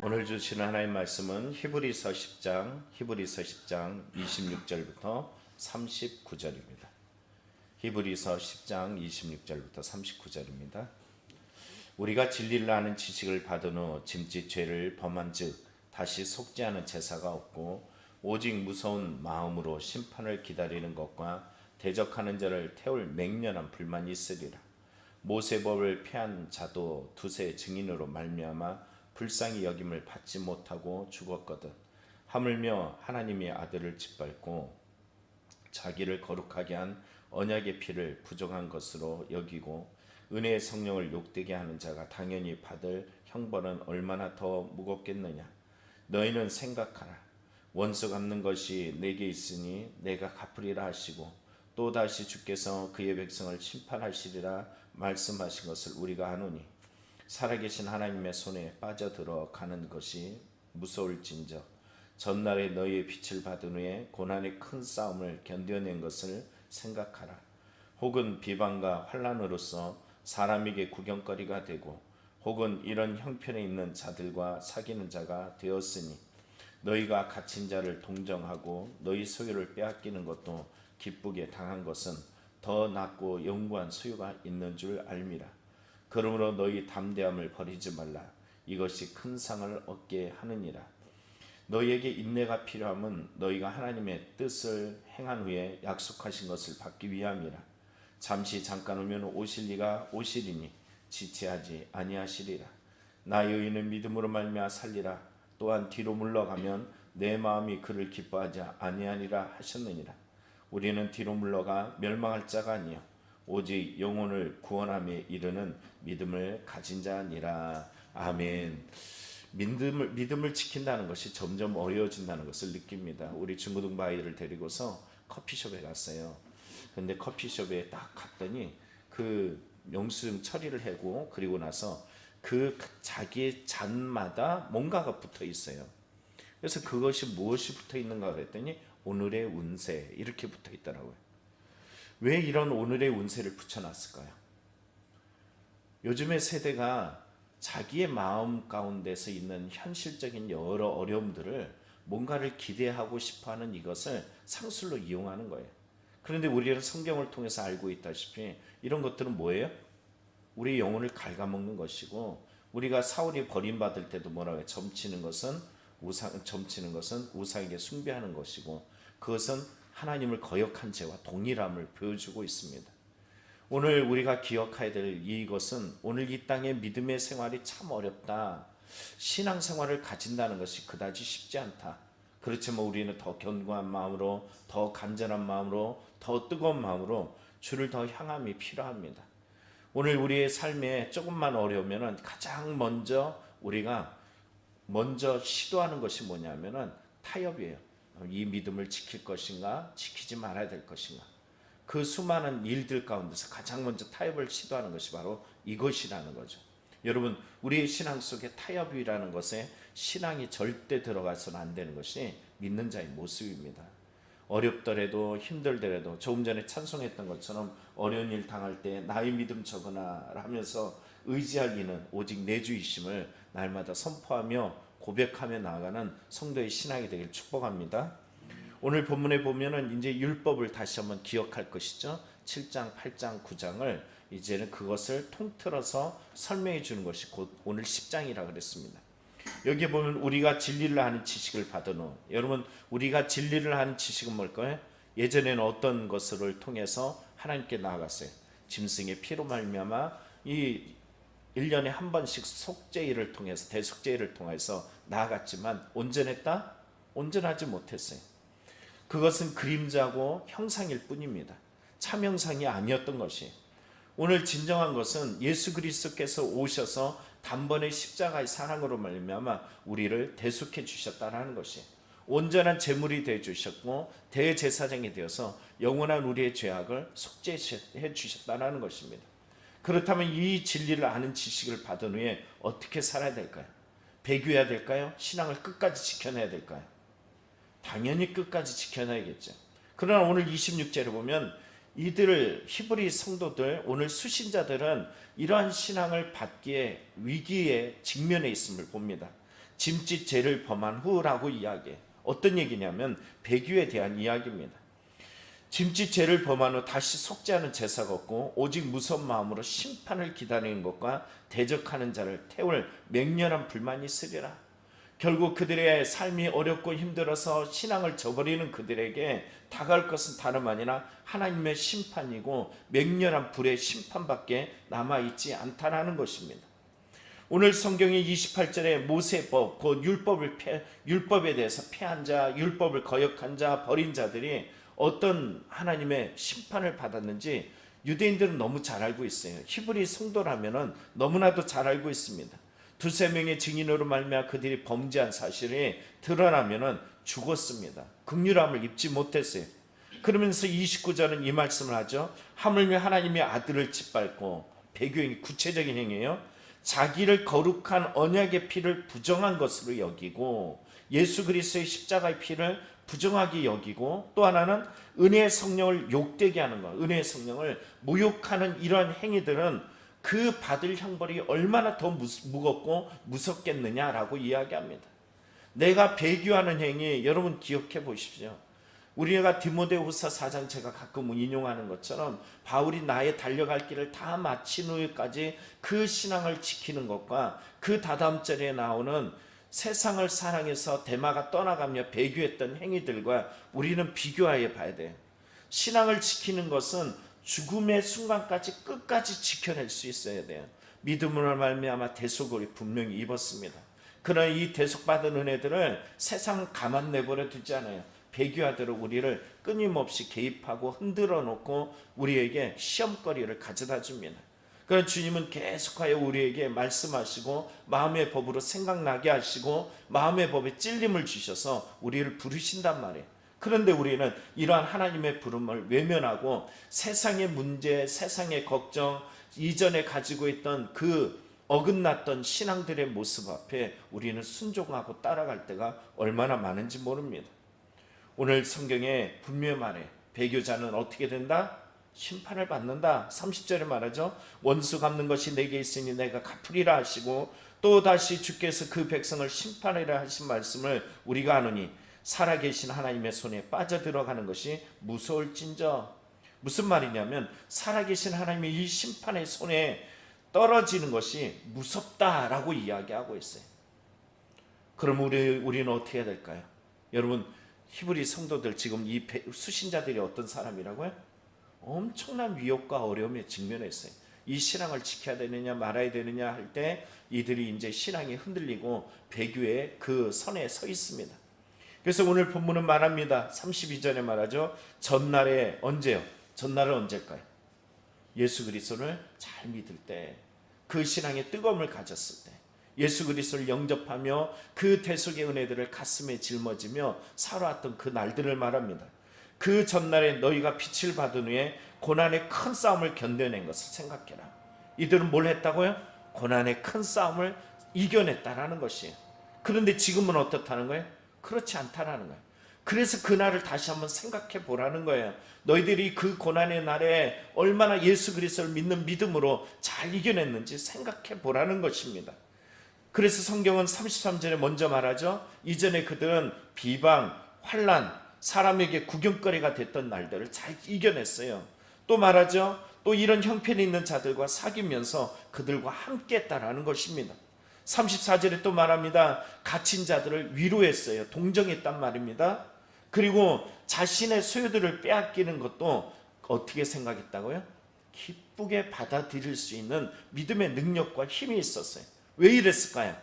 오늘 주시는 하나님 말씀은 히브리서 10장 26절부터 39절입니다. 히브리서 10장 26절부터 39절입니다. 우리가 진리를 아는 지식을 받은 후 짐짓 죄를 범한 즉 다시 속지 않은 제사가 없고 오직 무서운 마음으로 심판을 기다리는 것과 대적하는 자를 태울 맹렬한 불만이 있으리라. 모세법을 폐한 자도 두세 증인으로 말미암아 불쌍히 여김을 받지 못하고 죽었거든. 하물며 하나님이 아들을 짓밟고 자기를 거룩하게 한 언약의 피를 부정한 것으로 여기고 은혜의 성령을 욕되게 하는 자가 당연히 받을 형벌은 얼마나 더 무겁겠느냐. 너희는 생각하라. 원수 갚는 것이 내게 있으니 내가 갚으리라 하시고 또다시 주께서 그의 백성을 심판하시리라 말씀하신 것을 우리가 아노니 살아계신 하나님의 손에 빠져들어 가는 것이 무서울진저 전날에 너희의 빛을 받은 후에 고난의 큰 싸움을 견뎌낸 것을 생각하라. 혹은 비방과 환난으로서 사람에게 구경거리가 되고 혹은 이런 형편에 있는 자들과 사귀는 자가 되었으니 너희가 갇힌 자를 동정하고 너희 소유를 빼앗기는 것도 기쁘게 당한 것은 더 낫고 영구한 소유가 있는 줄 알미라. 그러므로 너희 담대함을 버리지 말라. 이것이 큰 상을 얻게 하느니라. 너희에게 인내가 필요함은 너희가 하나님의 뜻을 행한 후에 약속하신 것을 받기 위함이라. 잠시 잠깐 오면 오실 이가 오시리니 지체하지 아니하시리라. 나의 의인은 믿음으로 말미암아 살리라. 또한 뒤로 물러가면 내 마음이 그를 기뻐하지 아니하리라 하셨느니라. 우리는 뒤로 물러가 멸망할 자가 아니요 오직 영혼을 구원함에 이르는 믿음을 가진 자니라. 아멘. 믿음을 지킨다는 것이 점점 어려워진다는 것을 느낍니다. 우리 중고등부 아이를 데리고서 커피숍에 갔어요. 근데 커피숍에 딱 갔더니 그 영수증 처리를 하고 그리고 나서 그 자기의 잔마다 뭔가가 붙어 있어요. 그래서 그것이 무엇이 붙어 있는가 그랬더니 오늘의 운세 이렇게 붙어 있더라고요. 왜 이런 오늘의 운세를 붙여놨을까요? 요즘의 세대가 자기의 마음 가운데서 있는 현실적인 여러 어려움들을 뭔가를 기대하고 싶어하는 이것을 상술로 이용하는 거예요. 그런데 우리는 성경을 통해서 알고 있다시피 이런 것들은 뭐예요? 우리 영혼을 갉아먹는 것이고 우리가 사울이 버림받을 때도 뭐라고 해요? 점치는 것은 우상에게 숭배하는 것이고 그것은 하나님을 거역한 죄와 동일함을 보여주고 있습니다. 오늘 우리가 기억해야 될 이것은 오늘 이 땅의 믿음의 생활이 참 어렵다. 신앙생활을 가진다는 것이 그다지 쉽지 않다. 그렇지만 우리는 더 견고한 마음으로 더 간절한 마음으로 더 뜨거운 마음으로 주를 더 향함이 필요합니다. 오늘 우리의 삶에 조금만 어려우면 가장 먼저 우리가 시도하는 것이 뭐냐면은 타협이에요. 이 믿음을 지킬 것인가 지키지 말아야 될 것인가. 그 수많은 일들 가운데서 가장 먼저 타협을 시도하는 것이 바로 이것이라는 거죠. 여러분 우리의 신앙 속에 타협이라는 것에 신앙이 절대 들어가서는 안 되는 것이 믿는 자의 모습입니다. 어렵더라도 힘들더라도 조금 전에 찬송했던 것처럼 어려운 일 당할 때 나의 믿음 적으나 하면서 의지할 이는 오직 내 주이심을 날마다 선포하며 고백하며 나아가는 성도의 신앙이 되길 축복합니다. 오늘 본문에 보면은 이제 율법을 다시 한번 기억할 것이죠. 7장, 8장, 9장을 이제는 그것을 통틀어서 설명해 주는 것이 곧 오늘 10장이라 그랬습니다. 여기에 보면 우리가 진리를 아는 지식을 받은 후, 여러분 우리가 진리를 아는 지식은 뭘까요? 예전에는 어떤 것을 통해서 하나님께 나아갔어요. 짐승의 피로 말미암아 이 1년에 한 번씩 속죄일을 통해서 대속죄일을 통해서 나아갔지만 온전했다? 온전하지 못했어요. 그것은 그림자고 형상일 뿐입니다. 참 형상이 아니었던 것이. 오늘 진정한 것은 예수 그리스도께서 오셔서 단번에 십자가의 사랑으로 말미암아 우리를 대속해 주셨다는 것이. 온전한 제물이 되어 주셨고 대제사장이 되어서 영원한 우리의 죄악을 속죄해 주셨다는 것입니다. 그렇다면 이 진리를 아는 지식을 받은 후에 어떻게 살아야 될까요? 배교해야 될까요? 신앙을 끝까지 지켜내야 될까요? 당연히 끝까지 지켜내야겠죠. 그러나 오늘 26절에 보면 이들 히브리 성도들 오늘 수신자들은 이러한 신앙을 받기에 위기에 직면해 있음을 봅니다. 짐짓 죄를 범한 후라고 이야기해요. 어떤 얘기냐면 배교에 대한 이야기입니다. 짐짓 죄를 범한 후 다시 속죄하는 제사가 없고 오직 무서운 마음으로 심판을 기다리는 것과 대적하는 자를 태울 맹렬한 불만이 있으리라. 결국 그들의 삶이 어렵고 힘들어서 신앙을 저버리는 그들에게 다가올 것은 다름 아니라 하나님의 심판이고 맹렬한 불의 심판밖에 남아있지 않다라는 것입니다. 오늘 성경의 28절에 모세법, 그 율법에 대해서 패한 자, 율법을 거역한 자, 버린 자들이 어떤 하나님의 심판을 받았는지 유대인들은 너무 잘 알고 있어요. 히브리 성도라면 너무나도 잘 알고 있습니다. 두세 명의 증인으로 말미암아 그들이 범죄한 사실이 드러나면 죽었습니다. 긍휼함을 입지 못했어요. 그러면서 29절은 이 말씀을 하죠. 하물며 하나님의 아들을 짓밟고, 배교행위 구체적인 행위예요. 자기를 거룩한 언약의 피를 부정한 것으로 여기고 예수 그리스도의 십자가의 피를 부정하게 여기고, 또 하나는 은혜의 성령을 욕되게 하는 것, 은혜의 성령을 모욕하는 이러한 행위들은 그 받을 형벌이 얼마나 더 무겁고 무섭겠느냐라고 이야기합니다. 내가 배교하는 행위, 여러분 기억해 보십시오. 우리가 디모데후서 4장 제가 가끔 인용하는 것처럼 바울이 나의 달려갈 길을 다 마친 후에까지 그 신앙을 지키는 것과 그 다다음 절에 나오는 세상을 사랑해서 데마가 떠나가며 배교했던 행위들과 우리는 비교하여 봐야 돼요. 신앙을 지키는 것은 죽음의 순간까지 끝까지 지켜낼 수 있어야 돼요. 믿음으로 말미암아 대속을 분명히 입었습니다. 그러나 이 대속받은 은혜들을 세상 가만 내버려 두지 않아요. 배교하도록 우리를 끊임없이 개입하고 흔들어 놓고 우리에게 시험거리를 가져다 줍니다. 그러나 주님은 계속하여 우리에게 말씀하시고 마음의 법으로 생각나게 하시고 마음의 법에 찔림을 주셔서 우리를 부르신단 말이에요. 그런데 우리는 이러한 하나님의 부름을 외면하고 세상의 문제, 세상의 걱정, 이전에 가지고 있던 그 어긋났던 신앙들의 모습 앞에 우리는 순종하고 따라갈 때가 얼마나 많은지 모릅니다. 오늘 성경에 분명히 말해, 배교자는 어떻게 된다? 심판을 받는다. 30절에 말하죠. 원수 갚는 것이 내게 있으니 내가 갚으리라 하시고, 또 다시 주께서 그 백성을 심판하리라 하신 말씀을 우리가 아노니 살아계신 하나님의 손에 빠져들어가는 것이 무서울진저. 무슨 말이냐면 살아계신 하나님의 이 심판의 손에 떨어지는 것이 무섭다라고 이야기하고 있어요. 그럼 우리는 어떻게 해야 될까요? 여러분, 히브리 성도들 지금 이 수신자들이 어떤 사람이라고요? 엄청난 위협과 어려움에 직면했어요. 이 신앙을 지켜야 되느냐 말아야 되느냐 할 때 이들이 이제 신앙이 흔들리고 배교의 그 선에 서 있습니다. 그래서 오늘 본문은 말합니다. 32절에 말하죠. 전날에 언제요? 전날은 언제일까요? 예수 그리스도를 잘 믿을 때, 그 신앙의 뜨거움을 가졌을 때, 예수 그리스도를 영접하며 그 대속의 은혜들을 가슴에 짊어지며 살아왔던 그 날들을 말합니다. 그 전날에 너희가 빛을 받은 후에 고난의 큰 싸움을 견뎌낸 것을 생각해라. 이들은 뭘 했다고요? 고난의 큰 싸움을 이겨냈다라는 것이에요. 그런데 지금은 어떻다는 거예요? 그렇지 않다라는 거예요. 그래서 그날을 다시 한번 생각해 보라는 거예요. 너희들이 그 고난의 날에 얼마나 예수 그리스도를 믿는 믿음으로 잘 이겨냈는지 생각해 보라는 것입니다. 그래서 성경은 33절에 먼저 말하죠. 이전에 그들은 비방, 환난, 사람에게 구경거리가 됐던 날들을 잘 이겨냈어요. 또 말하죠. 또 이런 형편이 있는 자들과 사귀면서 그들과 함께 했다라는 것입니다. 34절에 또 말합니다. 갇힌 자들을 위로했어요. 동정했단 말입니다. 그리고 자신의 소유들을 빼앗기는 것도 어떻게 생각했다고요? 기쁘게 받아들일 수 있는 믿음의 능력과 힘이 있었어요. 왜 이랬을까요?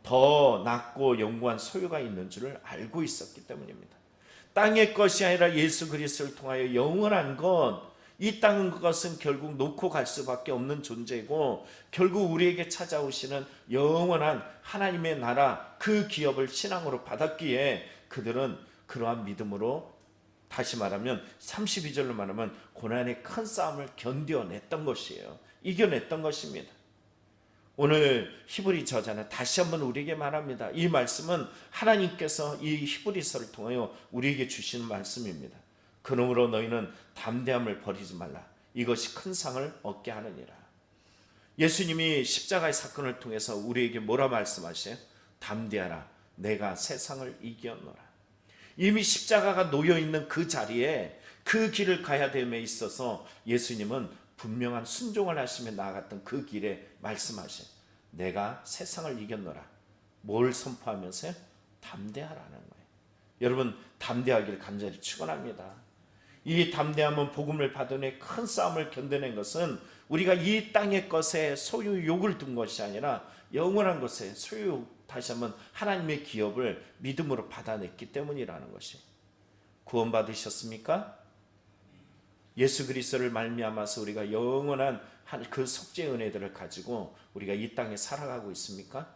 더 낫고 영구한 소유가 있는 줄을 알고 있었기 때문입니다. 땅의 것이 아니라 예수 그리스도를 통하여 영원한 것, 이 땅은 그것은 결국 놓고 갈 수밖에 없는 존재고 결국 우리에게 찾아오시는 영원한 하나님의 나라, 그 기업을 신앙으로 받았기에 그들은 그러한 믿음으로, 다시 말하면 32절로 말하면 고난의 큰 싸움을 견뎌냈던 것이에요. 이겨냈던 것입니다. 오늘 히브리 저자는 다시 한번 우리에게 말합니다. 이 말씀은 하나님께서 이 히브리서를 통하여 우리에게 주시는 말씀입니다. 그러므로 너희는 담대함을 버리지 말라. 이것이 큰 상을 얻게 하느니라. 예수님이 십자가의 사건을 통해서 우리에게 뭐라 말씀하세요? 담대하라. 내가 세상을 이겼노라. 이미 십자가가 놓여있는 그 자리에 그 길을 가야 됨에 있어서 예수님은 분명한 순종을 하시며 나아갔던 그 길에 말씀하신 내가 세상을 이겼노라. 뭘 선포하면서요? 담대하라는 거예요. 여러분, 담대하길 간절히 축원합니다. 이 담대함은 복음을 받은 후에 큰 싸움을 견뎌낸 것은 우리가 이 땅의 것에 소유욕을 둔 것이 아니라 영원한 것에 소유, 다시 한번 하나님의 기업을 믿음으로 받아냈기 때문이라는 것이. 구원받으셨습니까? 예수 그리스도를 말미암아서 우리가 영원한 그 속죄 은혜들을 가지고 우리가 이 땅에 살아가고 있습니까?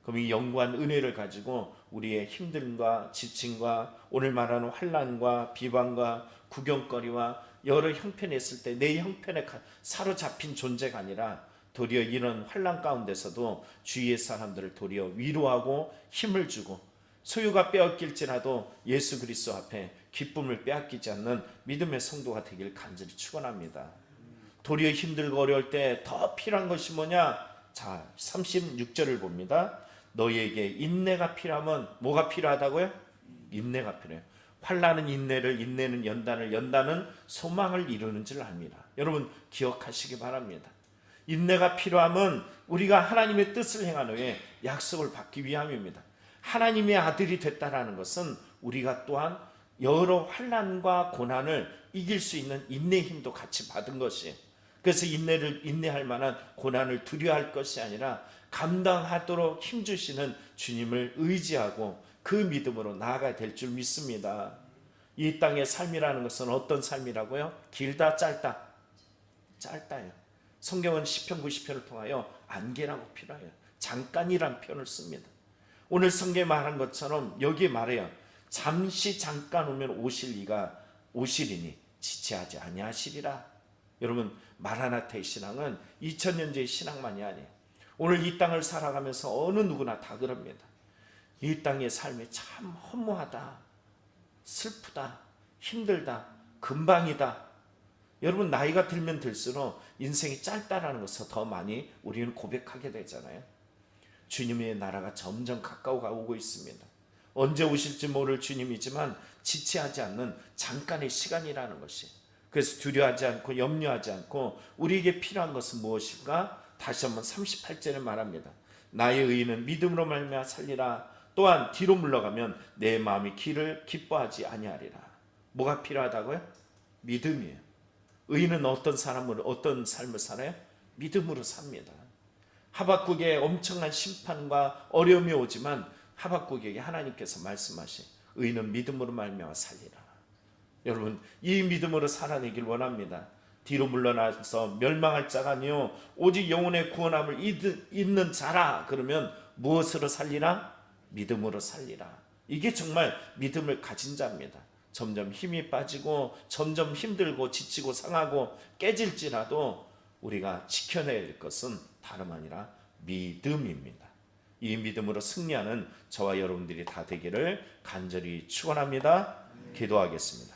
그럼 이 영구한 은혜를 가지고 우리의 힘듦과 지침과 오늘 말하는 환난과 비방과 구경거리와 여러 형편에 있을 때 내 형편에 사로잡힌 존재가 아니라 도리어 이런 환난 가운데서도 주위의 사람들을 도리어 위로하고 힘을 주고 소유가 빼앗길지라도 예수 그리스도 앞에 기쁨을 빼앗기지 않는 믿음의 성도가 되길 간절히 축원합니다. 도리어 힘들고 어려울 때 더 필요한 것이 뭐냐? 자, 36절을 봅니다. 너희에게 인내가 필요하면 뭐가 필요하다고요? 인내가 필요해요. 환난은 인내를, 인내는 연단을, 연단은 소망을 이루는 줄 압니다. 여러분 기억하시기 바랍니다. 인내가 필요하면 우리가 하나님의 뜻을 행한 후에 약속을 받기 위함입니다. 하나님의 아들이 됐다라는 것은 우리가 또한 여러 환난과 고난을 이길 수 있는 인내의 힘도 같이 받은 것이에요. 그래서 인내할 만한 고난을 두려워할 것이 아니라 감당하도록 힘주시는 주님을 의지하고 그 믿음으로 나아가야 될 줄 믿습니다. 이 땅의 삶이라는 것은 어떤 삶이라고요? 길다 짧다? 짧다요. 성경은 시편 90편을 통하여 안개라고 표현해요. 잠깐이란 표현을 씁니다. 오늘 성경에 말한 것처럼 여기에 말해요. 잠시 잠깐 오면 오시리니 지체하지 아니하시리라. 여러분 마라나타의 신앙은 2000년제의 신앙만이 아니에요. 오늘 이 땅을 살아가면서 어느 누구나 다 그럽니다. 이 땅의 삶이 참 허무하다, 슬프다, 힘들다, 금방이다. 여러분 나이가 들면 들수록 인생이 짧다라는 것을 더 많이 우리는 고백하게 되잖아요. 주님의 나라가 점점 가까워가고 있습니다. 언제 오실지 모를 주님이지만 지체하지 않는 잠깐의 시간이라는 것이. 그래서 두려워하지 않고 염려하지 않고 우리에게 필요한 것은 무엇인가? 다시 한번 38절에 말합니다. 나의 의인은 믿음으로 말미암아 살리라. 또한 뒤로 물러가면 내 마음이 길을 기뻐하지 아니하리라. 뭐가 필요하다고요? 믿음이에요. 의인은 어떤 삶을 살아요? 믿음으로 삽니다. 하박국에 엄청난 심판과 어려움이 오지만 하박국에게 하나님께서 말씀하신 의인은 믿음으로 말미암아 살리라. 여러분 이 믿음으로 살아내길 원합니다. 뒤로 물러나서 멸망할 자가 아니요 오직 영혼의 구원함을 잇는 자라. 그러면 무엇으로 살리라? 믿음으로 살리라. 이게 정말 믿음을 가진 자입니다. 점점 힘이 빠지고 점점 힘들고 지치고 상하고 깨질지라도 우리가 지켜내야 할 것은 다름 아니라 믿음입니다. 이 믿음으로 승리하는 저와 여러분들이 다 되기를 간절히 축원합니다. 기도하겠습니다.